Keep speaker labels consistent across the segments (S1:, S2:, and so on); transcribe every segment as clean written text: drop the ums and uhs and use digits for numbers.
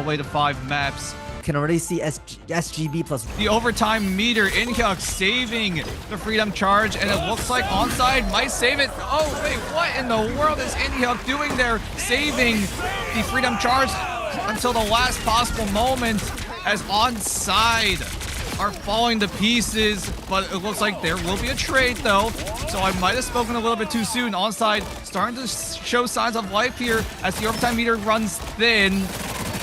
S1: way to 5 maps.
S2: Can already see SGB plus.
S1: The overtime meter, Inhyuk saving the Freedom Charge, and it looks like Onside might save it. Oh, wait, what in the world is Inhyuk doing there? Saving the Freedom Charge until the last possible moment as Onside are falling to pieces, but it looks like there will be a trade though, so I might have spoken a little bit too soon. Onside starting to show signs of life here as the overtime meter runs thin.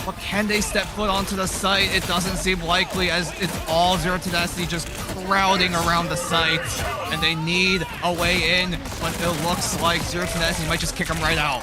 S1: But can they step foot onto the site? It doesn't seem likely, as it's all Zero Tenacity just crowding around the site, and they need a way in, but it looks like Zero Tenacity might just kick them right out.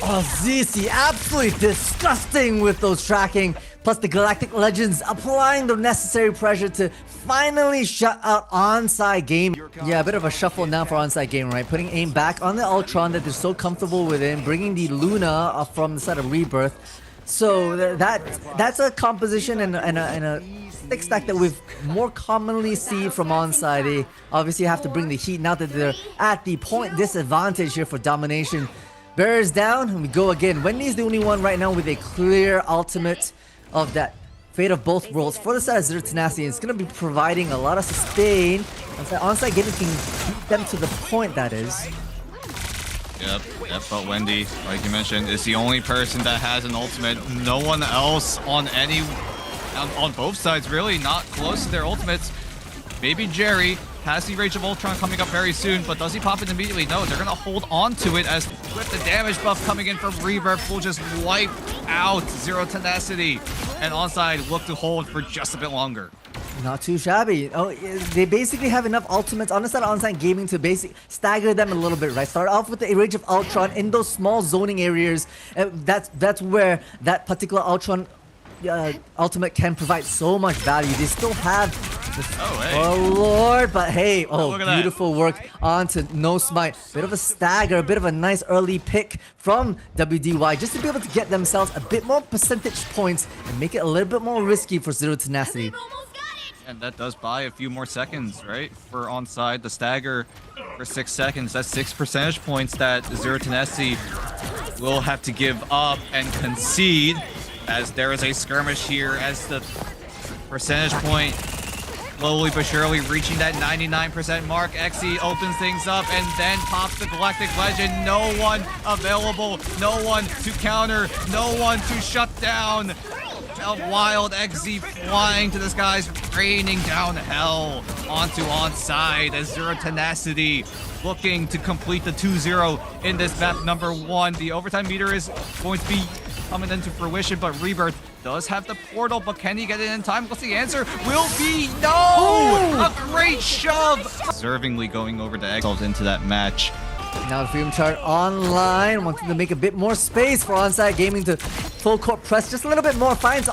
S2: Oh, ZC, absolutely disgusting with those tracking. Plus the Galactic Legends applying the necessary pressure to finally shut out Onside Game. Yeah, a bit of a shuffle now for Onside Game, right? Putting aim back on the Ultron that they're so comfortable within, bringing the Luna from the side of Rebirth. So that's a composition and a stick stack that we've more commonly see from Onside. They obviously have to bring the heat now that they're at the point disadvantage here for domination. Bears down, and we go again. Wendy's the only one right now with a clear ultimate of that Fate of Both Worlds for the side of Zero Tenacity. It's going to be providing a lot of sustain. Onside Gaming can beat them to the point, that is.
S1: Yep, but Wendy, like you mentioned, is the only person that has an ultimate. No one else on both sides really, not close to their ultimates. Maybe Jerry has the Rage of Ultron coming up very soon, but does he pop it immediately? No, they're gonna hold on to it as with the damage buff coming in from Rebirth will just wipe out Zero Tenacity, and Onside look to hold for just a bit longer.
S2: Not too shabby. Oh, they basically have enough ultimates on the side of Onside Gaming to basically stagger them a little bit, right? Start off with the Rage of Ultron in those small zoning areas. That's where that particular Ultron ultimate can provide so much value. They still have oh lord, but hey, beautiful work onto No Smite. Bit of a stagger, a bit of a nice early pick from WDY just to be able to get themselves a bit more percentage points and make it a little bit more risky for Zero Tenacity.
S1: And that does buy a few more seconds, right? For Onside, the stagger for 6 seconds. That's 6 percentage points that Zero Tenacity will have to give up and concede, as there is a skirmish here as the percentage point slowly but surely reaching that 99% mark. Xe opens things up and then pops the Galactic Legend. No one available, no one to counter, no one to shut down. A wild Xe flying to the skies, raining down hell onto Onside as Zero Tenacity looking to complete the 2-0 in this map number 1. The overtime meter is going to be coming into fruition, but Rebirth does have the portal, but can he get it in time? What's the answer? Will be no! A great shove! Deservingly going over to Exalt into that match.
S2: Now the Freedom Chart online, wanting to make a bit more space for Onside Gaming to full court press just a little bit more. Finds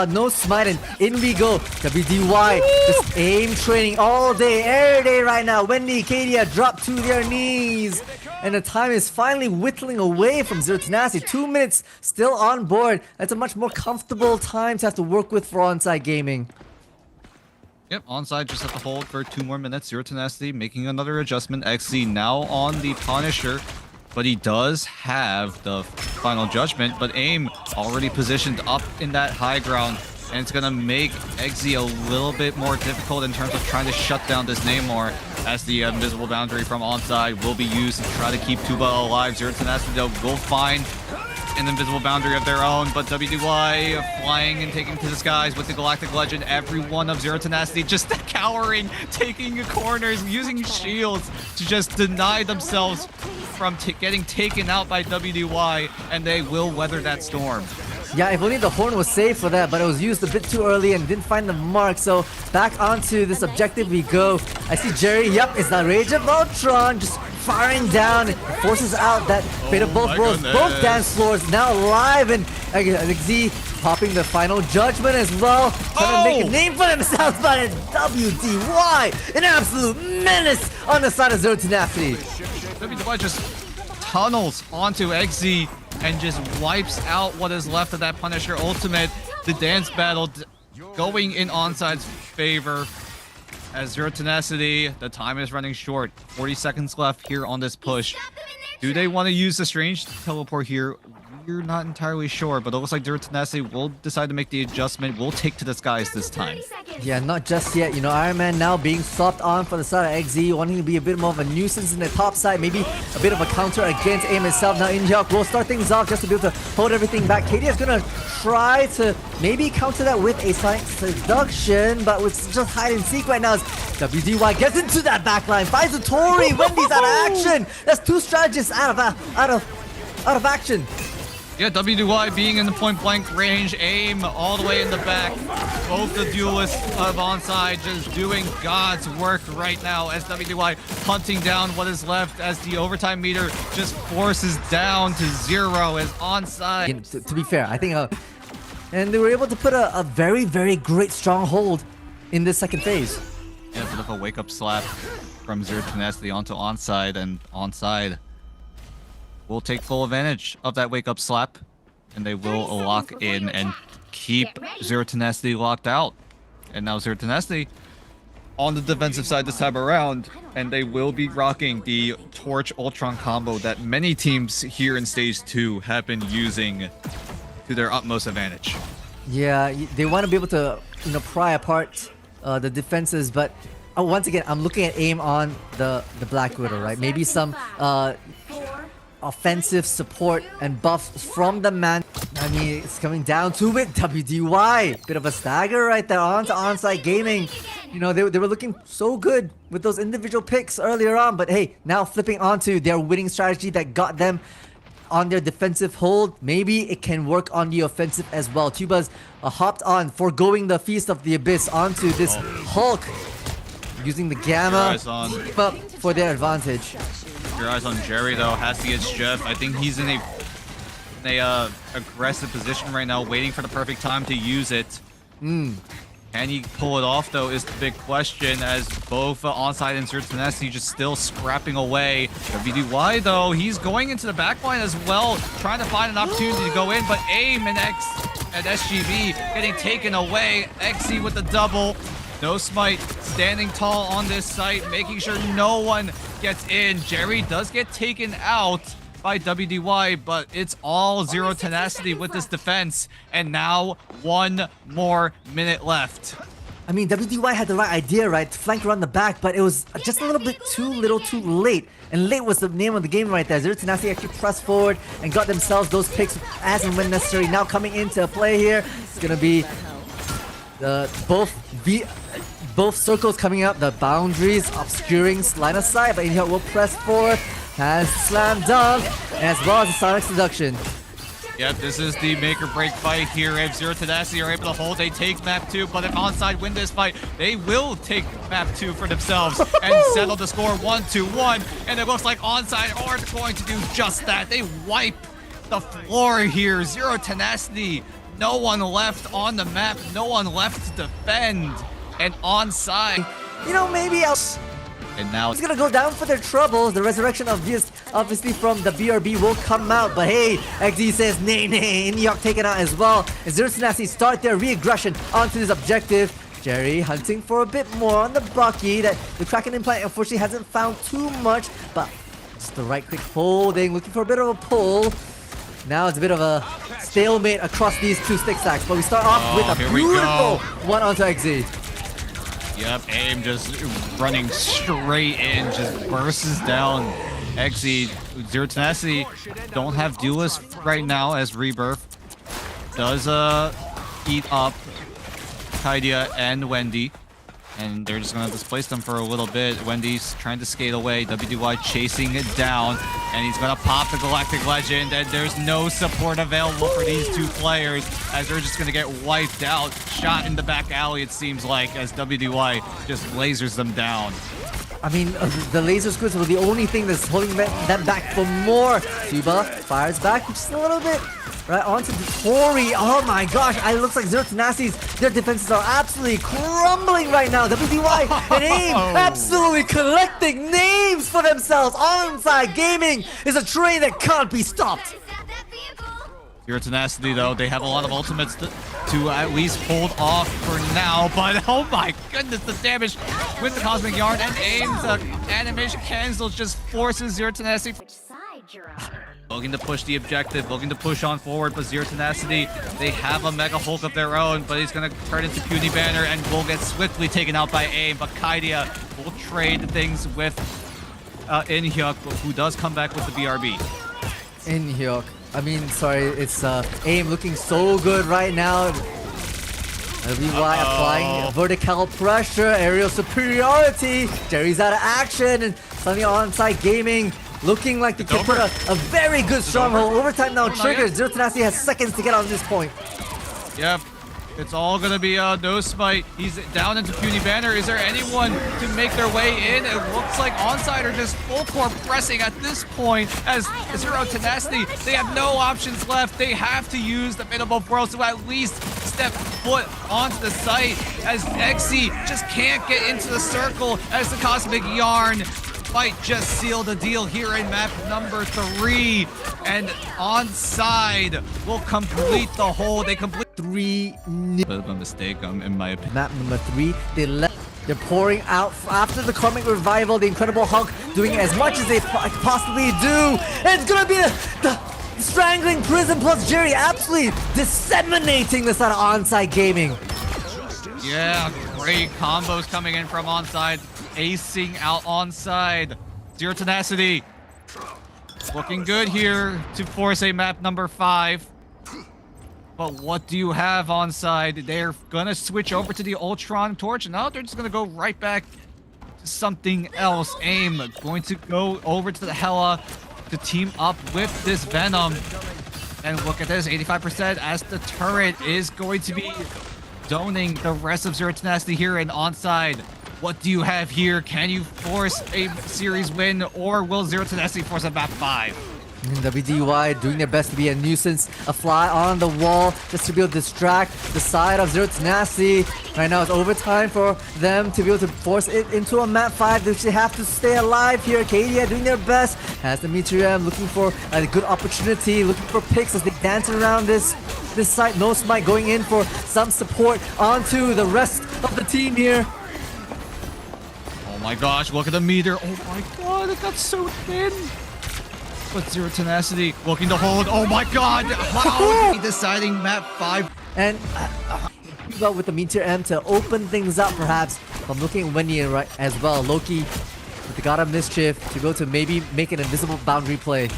S2: No Smite, and in we go. WDY just aim training all day, every day right now. Wendy, Kadia drop to their knees. And the time is finally whittling away from Zero Tenacity. 2 minutes still on board. That's a much more comfortable time to have to work with for Onside Gaming.
S1: Yep, Onside just have to hold for 2 more minutes. Zero Tenacity making another adjustment. Xe now on the Punisher, but he does have the Final Judgment, but aim already positioned up in that high ground, and it's gonna make Xe a little bit more difficult in terms of trying to shut down this Namor, as the invisible boundary from Onside will be used to try to keep Tuba alive. Zero Tenacity will find an invisible boundary of their own, but WDY flying and taking to the skies with the Galactic Legend. Every one of Zero Tenacity just cowering, taking corners, using shields to just deny themselves from getting taken out by WDY, and they will weather that storm.
S2: Yeah, if only the horn was safe for that, but it was used a bit too early and didn't find the mark. So back onto this objective we go. I see Jerry, yep, it's the Rage of Ultron, just firing down. It forces out that Fate of Both Worlds. Both dance floors now live, and Z popping the Final Judgment as well. Trying to make a name for themselves, but WDY, an absolute menace on the side of Zero Tenacity.
S1: WDY just tunnels onto Xe and just wipes out what is left of that Punisher ultimate. The dance battle going in Onside's favor as Zero Tenacity, the time is running short. 40 seconds left here on this push. Do they want to use the strange teleport here? you're not entirely sure, but it looks like Zero Tenacity will decide to make the adjustment. Will take to the skies this time.
S2: Yeah, not just yet. You know, Iron Man now being swapped on for the side of XZ, wanting to be a bit more of a nuisance in the top side, maybe a bit of a counter against AIM itself. Now Inhyuk will start things off just to be able to hold everything back. KD is gonna try to maybe counter that with a Sonic Seduction, but with just hide and seek right now as WDY gets into that backline, finds the Tori. Wendy's out of action. That's two strategists out of action.
S1: Yeah, WDY being in the point-blank range, AIM all the way in the back. Both the duelists of Onside just doing God's work right now as WDY hunting down what is left as the overtime meter just forces down to 0 as Onside.
S2: To be fair, I think, and they were able to put a very, very great stronghold in this second phase.
S1: Yeah, a bit of a wake-up slap from Zero Tenacity onto Onside, and Onside will take full advantage of that wake-up slap, and they will lock in and keep Zero Tenacity locked out. And now Zero Tenacity on the defensive side this time around, and they will be rocking the Torch Ultron combo that many teams here in Stage 2 have been using to their utmost advantage.
S2: Yeah, they want to be able to, you know, pry apart the defenses, but once again, I'm looking at AIM on the Black Widow, right? Maybe some offensive support and buffs from the man. I mean, it's coming down to it. WDY, bit of a stagger right there onto Onside Gaming. You know, they were looking so good with those individual picks earlier on, but hey, now flipping onto their winning strategy that got them on their defensive hold. Maybe it can work on the offensive as well. Tuba's hopped on, foregoing the Feast of the Abyss onto this Hulk, using the Gamma up for their advantage.
S1: Your eyes on Jerry though, has to get Jeff. I think he's in a aggressive position right now, waiting for the perfect time to use it. Can he pull it off though is the big question, as both Onside and Zero Tenacity just still scrapping away. WDY though, he's going into the backline as well, trying to find an opportunity to go in, but AIM and SGB getting taken away. XZ with the double. No Smite standing tall on this site, making sure no one gets in. Jerry does get taken out by WDY, but it's all Zero Tenacity with this defense. And now 1 more minute left.
S2: I mean, WDY had the right idea, right? To flank around the back, but it was just a little bit too late. And late was the name of the game right there. Zero Tenacity actually pressed forward and got themselves those picks as and when necessary. Now coming into play here, it's gonna be both circles coming up, the boundaries obscuring line of sight, but Inhyuk will press forth, has slam dunk, as well as a Sonic Seduction.
S1: Yep, this is the make or break fight here. If Zero Tenacity are able to hold, they take map 2, but if Onside win this fight, they will take map 2 for themselves and settle the score 1-1. And it looks like Onside are going to do just that. They wipe the floor here. Zero Tenacity, no one left on the map, no one left to defend. And Onside,
S2: you know, maybe else.
S1: And now
S2: it's gonna go down for their troubles. The resurrection of this, obviously from the BRB, will come out. But hey, XZ says nay. Inhyuk taken out as well. And Zero Tenacity start their re-aggression onto this objective. Jerry hunting for a bit more on the Bucky. That the Kraken implant unfortunately hasn't found too much, but just the right click holding, looking for a bit of a pull. Now it's a bit of a stalemate across these two stick stacks. But we start off with a beautiful one onto XZ.
S1: Yep, AIM just running straight in, just bursts down XZ. Zero Tenacity don't have duelists right now as Rebirth does eat up Kaidia and Wendy. And they're just going to displace them for a little bit. Wendy's trying to skate away. WDY chasing it down. And he's going to pop the Galactic Legend. And there's no support available for these two players, as they're just going to get wiped out. Shot in the back alley, it seems like, as WDY just lasers them down.
S2: I mean, the laser squids were the only thing that's holding them back for more. Tuba fires back just a little bit. Right, onto the Tori. Oh my gosh, it looks like Zero Tenacity's, their defenses are absolutely crumbling right now. WDY and AIM absolutely collecting names for themselves. Onside Gaming is a train that can't be stopped.
S1: Zero Tenacity, though, they have a lot of ultimates to at least hold off for now. But oh my goodness, the damage with the Cosmic Yarn, and AIM's animation cancel just forces Zero Tenacity. looking to push the objective, looking to push on forward, but Zero Tenacity, they have a Mega Hulk of their own, but he's going to turn into Puny Banner and will get swiftly taken out by AIM, but Kaidia will trade things with In-hyuk, who does come back with the BRB.
S2: In-hyuk. I mean, sorry, it's AIM looking so good right now. LBY applying vertical pressure, aerial superiority. Jerry's out of action, and suddenly Onside Gaming looking like they can put a very good stronghold. Overtime now triggered. Zero Tenacity has seconds to get on this point.
S1: Yep. It's all gonna be no smite. He's down into Puny Banner. Is there anyone to make their way in? It looks like Onside are just full core pressing at this point as Zero Tenacity. They have no options left. They have to use the minimal world to at least step foot onto the site as Exy just can't get into the circle as the Cosmic Yarn might just seal the deal here in map number 3, and Onside will complete the whole. They complete
S2: 3.
S1: Bit of a mistake, in my opinion.
S2: Map number 3, they're pouring out after the Cosmic Revival, the Incredible Hulk doing as much as they possibly do. And it's gonna be the Strangling Prison plus Jerry absolutely disseminating this out of Onside Gaming.
S1: Yeah, great combos coming in from Onside, acing out Onside. Zero Tenacity looking good here to force a map number 5. But what do you have Onside? They're gonna switch over to the Ultron Torch. No, they're just gonna go right back to something else. AIM going to go over to the Hela to team up with this Venom. And look at this, 85% as the turret is going to be zoning the rest of Zero Tenacity here in Onside. What do you have here? Can you force a series win, or will Zero Tenacity force a map 5?
S2: WDY doing their best to be a nuisance, a fly on the wall just to be able to distract the side of Zero Tenacity. Right now it's overtime for them to be able to force it into a map 5. They have to stay alive here. Kaidia doing their best, has the Meteor looking for a good opportunity, looking for picks as they dance around this site. No smite going in for some support onto the rest of the team here.
S1: Oh my gosh, look at the meter. Oh my god, it got so thin. But Zero Tenacity looking to hold. Oh my god! How is he deciding map 5?
S2: And well, with the Meteor M to open things up, perhaps. I'm looking at Wendy right as well. Loki with the God of Mischief to go to maybe make an invisible boundary play.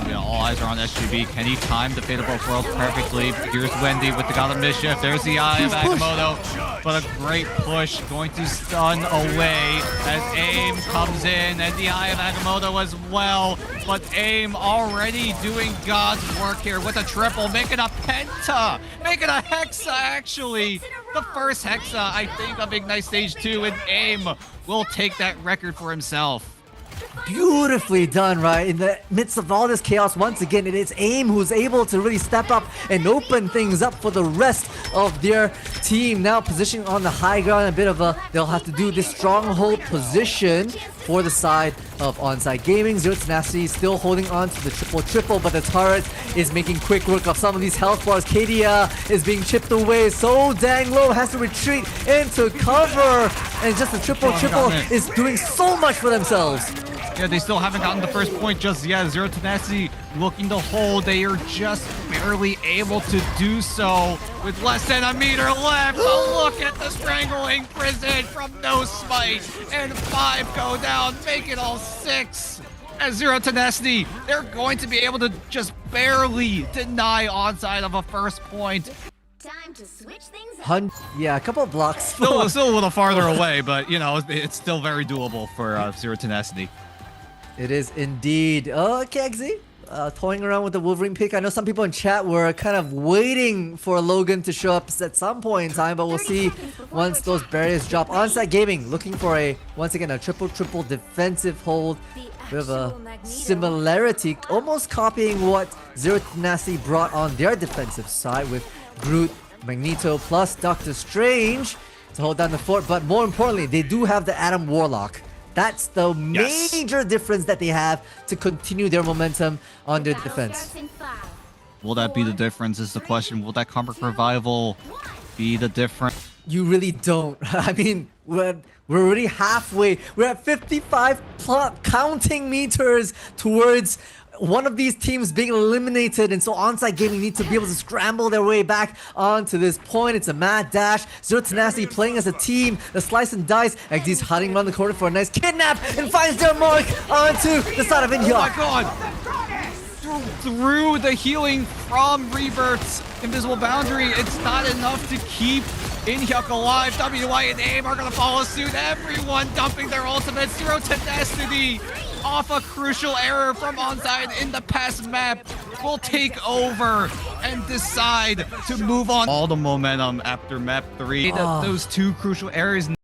S1: Yeah, all eyes are on SGB. Can he time the Fatal World perfectly? Here's Wendy with the God of Mischief. There's the Eye of Agamotto. But a great push, going to stun away as AIM comes in, and the Eye of Agamotto as well. But AIM already doing God's work here with a triple, making a penta, making a hexa actually. The first hexa, I think, of Ignite Stage 2, and AIM will take that record for himself.
S2: Beautifully done, right? In the midst of all this chaos, once again, it is AIM who's able to really step up and open things up for the rest of their team. Now positioning on the high ground, a bit of a, they'll have to do this stronghold position for the side of Onside Gaming. Zero Tenacity still holding on to the triple, but the turret is making quick work of some of these health bars. Kaidia is being chipped away so dang low, has to retreat into cover, and just the triple is doing so much for themselves.
S1: Yeah, they still haven't gotten the first point just yet. Zero Tenacity looking to hold. They are just barely able to do so with less than a meter left. Oh, look at the Strangling Prison from No Smite. And 5 go down, make it all 6. As Zero Tenacity, they're going to be able to just barely deny Onside of a first point.
S3: Time to switch things up.
S2: Yeah, a couple of blocks.
S1: Still a little farther away, but, you know, it's still very doable for Zero Tenacity.
S2: It is indeed. Okay, Exy. Toying around with the Wolverine pick. I know some people in chat were kind of waiting for Logan to show up at some point in time, but we'll see once those barriers drop. Onside Gaming looking for once again, a triple defensive hold. Bit of a similarity, almost copying what Zero Tenacity brought on their defensive side with Groot, Magneto, plus Doctor Strange to hold down the fort. But more importantly, they do have the Adam Warlock. That's the major difference that they have to continue their momentum on their defense.
S1: Will that be the difference is the question. Will that Cosmic Revival be the difference?
S2: You really don't. I mean, we're already halfway. We're at 55 counting meters towards one of these teams being eliminated, and so Onside Gaming need to be able to scramble their way back onto this point. It's a mad dash. Zero Tenacity playing as a team. The slice and dice. XD's hiding around the corner for a nice kidnap and finds their mark onto the side of Inhyuk.
S1: Oh my god! Through the healing from Revert's invisible boundary, it's not enough to keep Inhyuk alive. WY and AIM are gonna follow suit. Everyone dumping their ultimates. Zero Tenacity off a crucial error from Onside in the past map will take over and decide to move on. All the momentum after map 3. Those two crucial errors